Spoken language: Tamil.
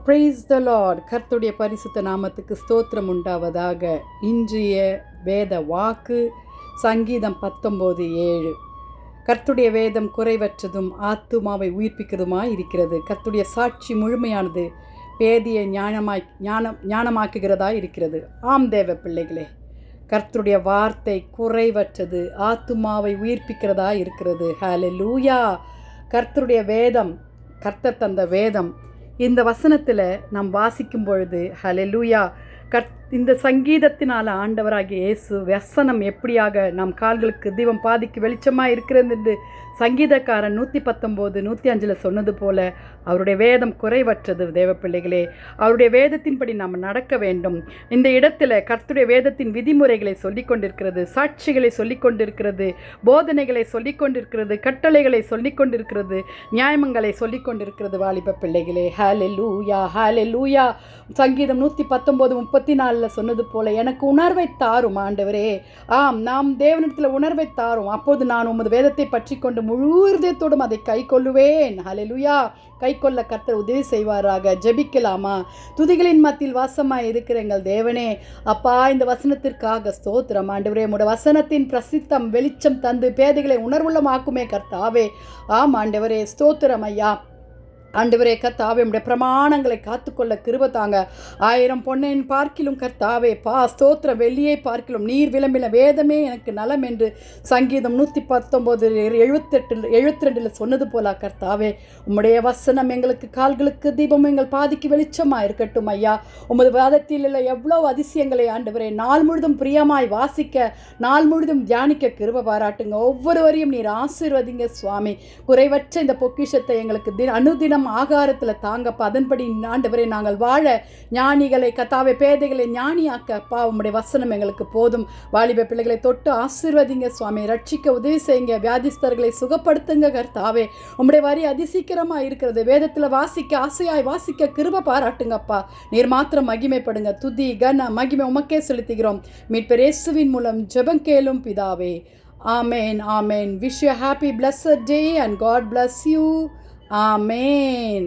Praise the Lord. கர்த்தருடைய பரிசுத்த நாமத்துக்கு ஸ்தோத்திரம் உண்டாவதாக. இன்றைய வேத வாக்கு சங்கீதம் 19:7. கர்த்தருடைய வேதம் குறைவற்றதும் ஆத்துமாவை உயிர்ப்பிக்கிறதுமாய் இருக்கிறது. கர்த்தருடைய சாட்சி முழுமையானது, பேதியை ஞானமாக்குகிறதா இருக்கிறது. ஆம் தேவ பிள்ளைகளே, கர்த்தருடைய வார்த்தை குறைவற்றது, ஆத்துமாவை உயிர்ப்பிக்கிறதா இருக்கிறது. ஹல்லேலூயா. கர்த்தருடைய வேதம், கர்த்தர் தந்த வேதம் இந்த வசனத்தில் நாம் வாசிக்கும் பொழுது ஹல்லேலூயா, இந்த சங்கீதத்தினால் ஆண்டவராகிய இயேசு வசனம் எப்படியாக நம் கால்களுக்கு தீபம் பாதிக்கு வெளிச்சமாக இருக்கிறது என்று சங்கீதக்காரன் 119:105 சொன்னது போல அவருடைய வேதம் குறைவற்றது. தேவ பிள்ளைகளே, அவருடைய வேதத்தின்படி நாம் நடக்க வேண்டும். இந்த இடத்துல கர்த்தருடைய வேதத்தின் விதிமுறைகளை சொல்லிக் கொண்டிருக்கிறது, சாட்சிகளை சொல்லிக் கொண்டிருக்கிறது, போதனைகளை சொல்லிக் கொண்டிருக்கிறது, கட்டளைகளை சொல்லிக் கொண்டிருக்கிறது, நியாயங்களை சொல்லிக் கொண்டிருக்கிறது. வாலிப பிள்ளைகளே, ஹல்லேலூயா ஹல்லேலூயா. சங்கீதம் 119:34 சொன்னது போல, எனக்கு உணர்வை தாரும் ஆண்டவரே. ஆம், நாம் தேவனிடத்தில் உணர்வை தாரும், அப்போது நான் உமது வேதத்தை பற்றி கொண்டு முழு இருதயத்தோடும் அதை கை கொள்ளுவேன். ஹல்லேலூயா. கை கொள்ள கர்த்தர் உதவி செய்வாராக. ஜெபிக்கலாமா? துதிகளின் மத்தியில் வாசமாய் இருக்கிற எங்கள் தேவனே, அப்பா, இந்த வசனத்திற்காக ஸ்தோத்திரம் ஆண்டவரே. உம்முடைய வசனத்தின் பிரசித்தம் வெளிச்சம் தந்து பேதைகளை உணர்வுள்ளமாக்குமே கர்த்தாவே. ஆம் ஆண்டவரே, ஸ்தோத்திரம் ஐயா. ஆண்டவரே கர்த்தாவே, உம்முடைய பிரமாணங்களை காத்துக்கொள்ள கிருபை தாங்க. 1000 பொன்னையின் பார்க்கிலும் கர்த்தாவே ஸ்தோத்திரம், வெள்ளியை பார்க்கிலும் நீர் விளம்பின வேதமே எனக்கு நலம் என்று சங்கீதம் 119:72 சொன்னது போல கர்த்தாவே, உம்முடைய வசனம் எங்களுக்கு கால்களுக்கு தீபம், எங்கள் பாதிக்கு வெளிச்சமாக இருக்கட்டும் ஐயா. உமது வாதத்தில் உள்ள எவ்வளோ அதிசயங்களை ஆண்டவரே நாள் முழுதும் பிரியமாய் வாசிக்க, நாள் முழுதும் தியானிக்க கிருபை பாராட்டுங்க. ஒவ்வொருவரையும் நீர் ஆசீர்வதிங்க சுவாமி. குறைவற்ற இந்த பொக்கிஷத்தை எங்களுக்கு அனுதினம் ஆகாரத்தில் தாங்கப்பா. அதன்படி ஆண்டவரே நாங்கள் வாழ ஞானிகளை கர்த்தாவே, பேதைகளை ஞானியாக்கப்பா. உம்முடைய வசனம் எங்களுக்கு போதும். வாலிப பிள்ளைகளை தொட்டு ஆசீர்வதிங்க சுவாமி. ரட்சிக்க உதவி செய்யுங்க. வியாதிஸ்தர்களை சுகப்படுத்துங்க கர்த்தாவே. உம்முடைய வரி அதிசீக்கிரமாக இருக்கிறது. வேதத்தில் வாசிக்க, ஆசையாய் வாசிக்க கிருபை பாராட்டுங்கப்பா. நீர் மாத்திரம் மகிமைப்படுங்க. துதி கன மகிமை உமக்கே செலுத்துகிறோம். மீட்பர் இயேசுவின் மூலம் ஜெபம் கேளும் பிதாவே. ஆமேன் ஆமேன். Wish you happy blessed day and God bless you. Amen.